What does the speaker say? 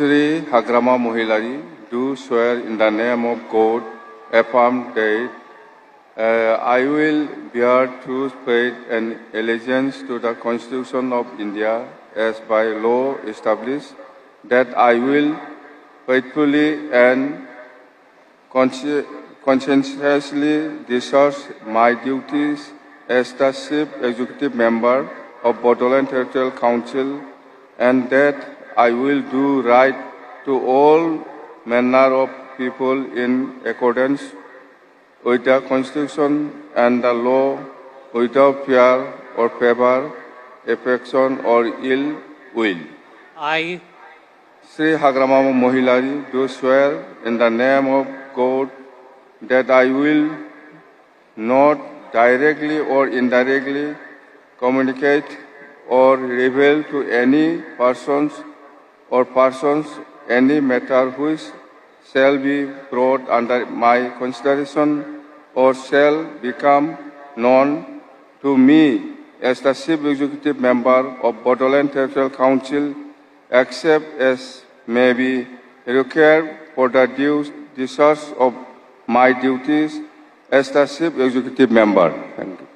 Sri Hagrama Mohilari, do swear in the name of God, affirm that I will bear true faith and allegiance to the Constitution of India as by law established, that I will faithfully and conscientiously discharge my duties as the Chief Executive Member of Bodoland Territorial Council, and that I will do right to all manner of people in accordance with the Constitution and the law, without fear or favor, affection or ill will. I, Sri Hagrama Mohilari, do swear in the name of God that I will not directly or indirectly communicate or reveal to any persons any matter which shall be brought under my consideration or shall become known to me as the Chief Executive Member of Bodoland Territorial Council, except as may be required for the due discharge of my duties as the Chief Executive Member. Thank you.